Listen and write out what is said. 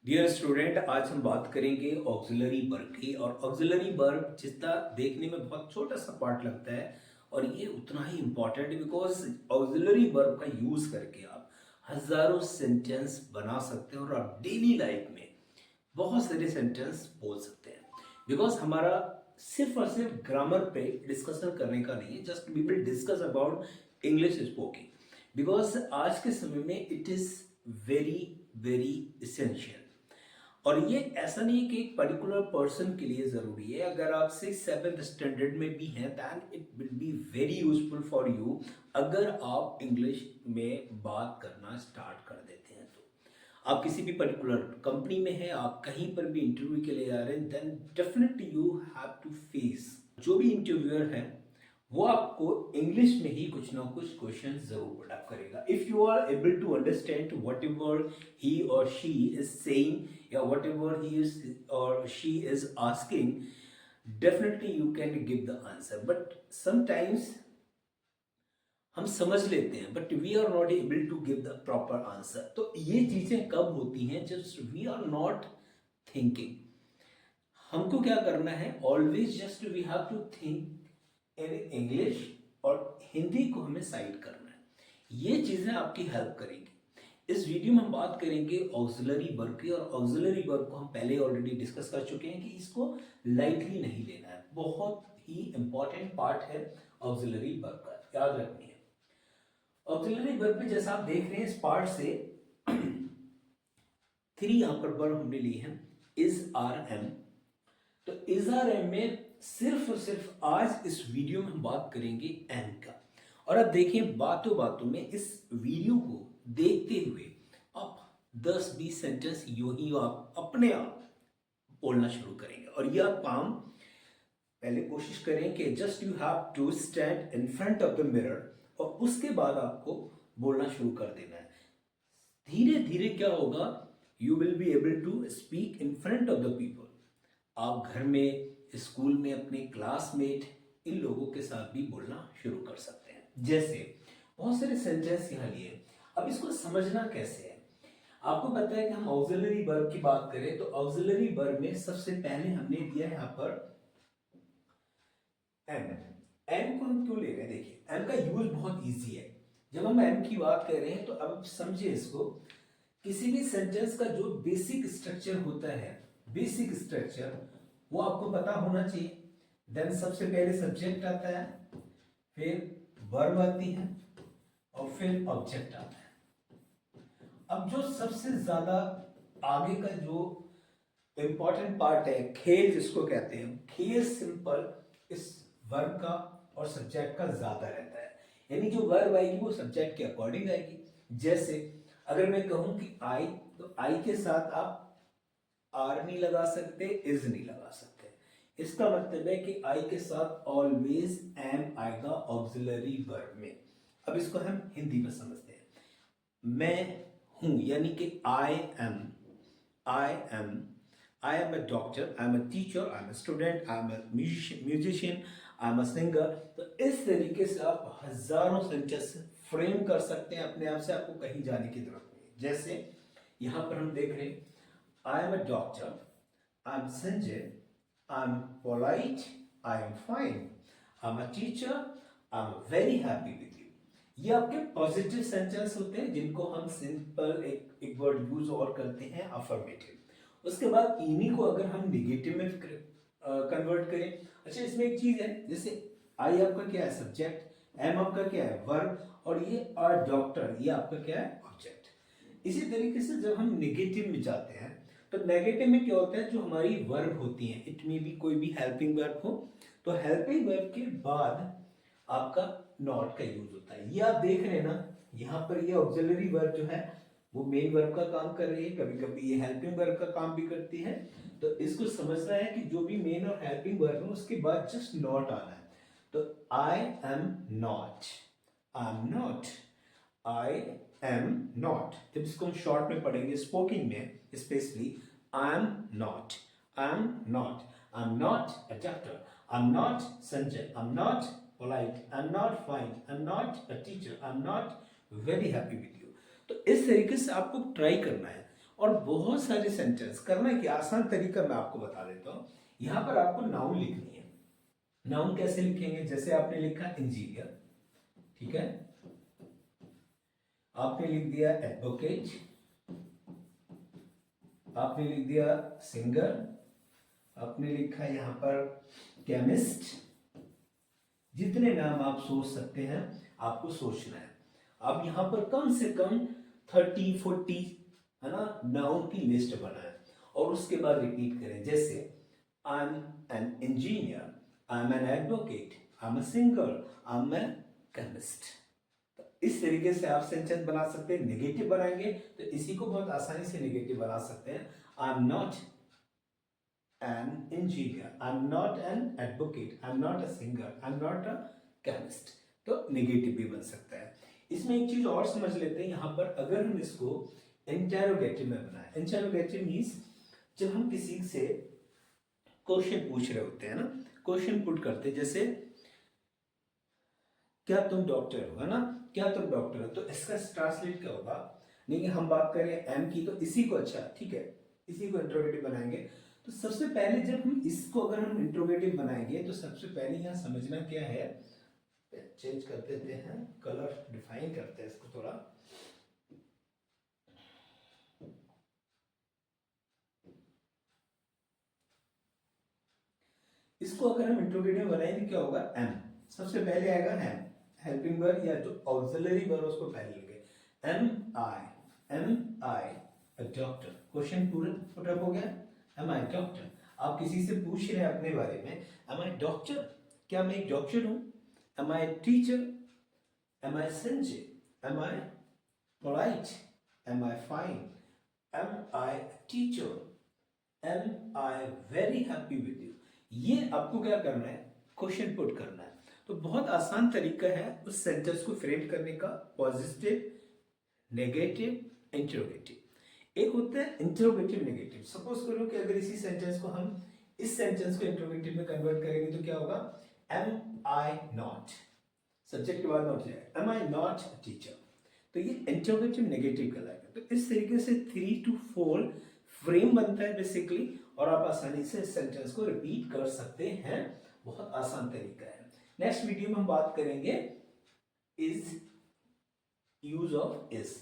Dear student, आज हम बात करेंगे ऑक्सिलरी वर्ब की। और ऑक्सिलरी वर्ब जितना देखने में बहुत छोटा सा पार्ट लगता है और ये उतना ही इम्पॉर्टेंट है, बिकॉज ऑक्सिलरी वर्ब का यूज करके आप हजारों सेंटेंस बना सकते हैं और आप डेली लाइफ में बहुत सारे सेंटेंस बोल सकते हैं। बिकॉज हमारा सिर्फ और सिर्फ ग्रामर पे डिस्कशन करने का नहीं है, just we will discuss about English speaking. Because आज के समय में it is very very essential. और ये ऐसा नहीं है कि एक पर्टिकुलर पर्सन के लिए ज़रूरी है। अगर आप 6th-7th स्टैंडर्ड में भी हैं then it will be very useful for you. अगर आप इंग्लिश में बात करना स्टार्ट कर देते हैं तो आप किसी भी पर्टिकुलर कंपनी में हैं, आप कहीं पर भी इंटरव्यू के लिए जा रहे हैं, then definitely you have to face जो भी इंटरव्यूअर है वो आपको इंग्लिश में ही कुछ ना कुछ क्वेश्चन जरूर पुट अप करेगा। If you are able to understand whatever he और शी इज सेइंग या वट एवर ही इज और she is asking, definitely you can give the answer. But sometimes हम समझ लेते हैं but we are not able to give the proper answer. तो ये चीजें कब होती हैं? Just we are not thinking. हमको क्या करना है? Always just we have to think in English और हिंदी को हमें साइड करना है। ये चीजें आपकी हेल्प करेंगी। इस वीडियो में हम बात करेंगे ऑक्सिलरी वर्ब की। और ऑक्सिलरी वर्ब को हम पहले ऑलरेडी डिस्कस कर चुके हैं कि इसको लाइटली नहीं लेना है, बहुत ही इंपॉर्टेंट पार्ट है ऑक्सिलरी वर्ब का, याद रखनी है। ऑक्सिलरी वर्ब पे जैसा आप देख रहे हैं इस पार्ट से 3 यहां पर वर्ब हमने ली है, इज आर एम। तो इज आर एम में सिर्फ और सिर्फ आज इस वीडियो में हम बात करेंगे एम का। और अब देखिए, बातों बातों में इस वीडियो को देखते हुए आप 10-20 सेंटेंस यूं ही आप अपने आप बोलना शुरू करेंगे। और यह काम पहले कोशिश करें कि just you have to stand in front of the mirror और उसके बाद आपको बोलना शुरू कर देना है। धीरे धीरे क्या होगा? You will be able to speak in front of the people. आप घर में, स्कूल में, अपने क्लासमेट, इन लोगों के साथ भी बोलना शुरू कर सकते हैं। जैसे बहुत सारे सेंटेंस यहाँ लिए। अब इसको समझना कैसे है? आपको पता है कि हम ऑक्सिलरी वर्ब की बात करें तो ऑक्सिलरी वर्ब में सबसे पहले हमने दिया है यहाँ पर एम। एम को हम क्यों ले रहे हैं? देखिए, एम का यूज बहुत इजी है। जब हम एम की बात कर रहे हैं तो अब समझिए इसको, किसी भी सेंटेंस का जो बेसिक स्ट्रक्चर होता है, बेसिक स्ट्रक्चर वो आपको पता होना चाहिए। देन सबसे पहले सब्जेक्ट आता है, फिर वर्ब आती है और फिर ऑब्जेक्ट आता है। अब जो सबसे ज्यादा आगे का जो इंपॉर्टेंट पार्ट है, खेल जिसको कहते हैं, खेल सिंपल इस वर्ब का और सब्जेक्ट का ज्यादा रहता है। यानी जो वर्ब आएगी वो सब्जेक्ट के अकॉर्डिंग आएगी। जैसे अगर मैं कहूं कि आई, तो आई के साथ आप आर नहीं लगा सकते, इज नहीं लगा सकते। इसका मतलब है कि आई के साथ ऑलवेज एम आएगा ऑक्सिलरी वर्ब में। अब इसको हम हिंदी में समझते हैं। मैं हूं यानी कि I am, I am, I am a doctor, I am a teacher, I am a student, I am a musician, I am a singer। तो इस तरीके से आप हजारों सेंटेंस फ्रेम कर सकते हैं अपने आप से, आपको कहीं जाने की जरूरत नहीं। जैसे यहां पर हम देख रहे हैं, I am a doctor, I am Sanjay, I am polite, I am fine, I am a teacher, I am very happy with you। ये आपके पॉजिटिव सेंटेंस होते हैं जिनको हम सिंपल एक वर्ड यूज और करते हैं, अफर्मेटिव। उसके बाद इन्हीं को अगर हम निगेटिव में कन्वर्ट करें, अच्छा इसमें एक चीज है, जैसे आई आपका क्या है? सब्जेक्ट, एम आपका क्या है? वर्ब, और ये आर डॉक्टर, ये आपका क्या है? ऑब्जेक्ट। इसी तरीके से जब हम निगेटिव में जाते हैं तो नेगेटिव में क्या होता है? जो हमारी वर्ब होती हैं, इट में भी कोई भी हेल्पिंग वर्ब हो, तो हेल्पिंग वर्ब के बाद आपका नॉट का यूज होता है। ये आप देख रहे हैं ना, यहाँ पर ये ऑक्सिलरी वर्ब जो है वो मेन वर्ब का काम कर रही है, कभी कभी ये हेल्पिंग वर्ब का काम भी करती है। तो इसको समझना है कि जो भी मेन और हेल्पिंग वर्ब है उसके बाद जस्ट नॉट आना है। तो I am not, I am not, I am not. जब इसको हम शॉर्ट में पढ़ेंगे स्पोकिंग में specially, I am not, I am not, I am not a doctor, I am not Sanjay, I am not polite, I'm not fine, I'm not a teacher, I'm not very happy with you। तो इस तरीके से आपको try करना है। और बहुत सारे सेंटेंस करना कि आसान तरीका मैं आपको बता देता हूं। यहां पर आपको नाउन लिखनी है। नाउन कैसे लिखेंगे? जैसे आपने लिखा इंजीनियर, ठीक है, आपने लिख दिया एडवोकेट, आपने लिख दिया सिंगर, आपने लिखा यहां पर केमिस्ट। जितने नाम आप सोच सकते हैं आपको सोचना है। अब यहां पर कम से कम 30-40 है ना नाउन की लिस्ट बनाएं और उसके बाद रिपीट करें। जैसे I am an engineer, I am an advocate, I am a singer, I am a chemist. इस तरीके से आप सेंटेंस बना सकते हैं। नेगेटिव बनाएंगे तो इसी को बहुत आसानी से नेगेटिव बना सकते हैं। I am not an engineer, I'm not an advocate, I'm not a singer, I'm not a chemist। तो नेगेटिव भी बन सकता है। इसमें एक चीज और समझ लेते हैं। यहां पर अगर हम इसको इंटेरोगेटिव में बनाए, इंटेरोगेटिव मीन्स जब हम किसी से क्वेश्चन पूछ रहे होते हैं ना, क्वेश्चन पुट करते हैं, जैसे क्या तुम डॉक्टर हो, है ना, क्या तुम डॉक्टर हो, तो इसका ट्रांसलेट क्या होगा? नहीं, हम बात करें एम की तो इसी को, अच्छा ठीक है, इसी को इंट्रोगेटिव बनाएंगे। तो सबसे पहले जब हम इसको अगर हम इंट्रोगेटिव बनाएंगे तो सबसे पहले यहाँ समझना क्या है, चेंज कर देते हैं, कलर डिफाइन करते हैं इसको थोड़ा। इसको अगर हम इंट्रोगेटिव बनाएंगे क्या होगा? एम सबसे पहले आएगा, एम हेल्पिंग वर्ब या जो ऑक्सिलरी वर्ब उसको पहले लेंगे। Am I a doctor. Question पूरा पुटअप हो गया। Am I doctor. आप किसी से पूछ रहे हैं अपने बारे में, एम आई डॉक्टर, क्या मैं एक डॉक्टर हूं? Am I teacher, am I sincere, am I polite, am I fine, am I teacher, am I very happy with you. ये आपको क्या करना है? क्वेश्चन पुट करना है। तो बहुत आसान तरीका है उस सेंटेंस को फ्रेम करने का। Positive, negative, interrogative. एक होता है इंट्रोगेटिव नेगेटिव। सपोज करो कि अगर इसी सेंटेंस को हम इस सेंटेंस को इंट्रोगेटिव में कन्वर्ट करेंगे तो क्या होगा? एम आई नॉट, सब्जेक्ट के बाद नॉट जाएगा, एम आई नॉट टीचर। तो ये इंट्रोगेटिव नेगेटिव कहलाएगा। तो इस तरीके से 3 to 4 फ्रेम बनता है बेसिकली, और आप आसानी से इस सेंटेंस को रिपीट कर सकते हैं। बहुत आसान तरीका है। नेक्स्ट वीडियो में हम बात करेंगे इज, यूज ऑफ इज।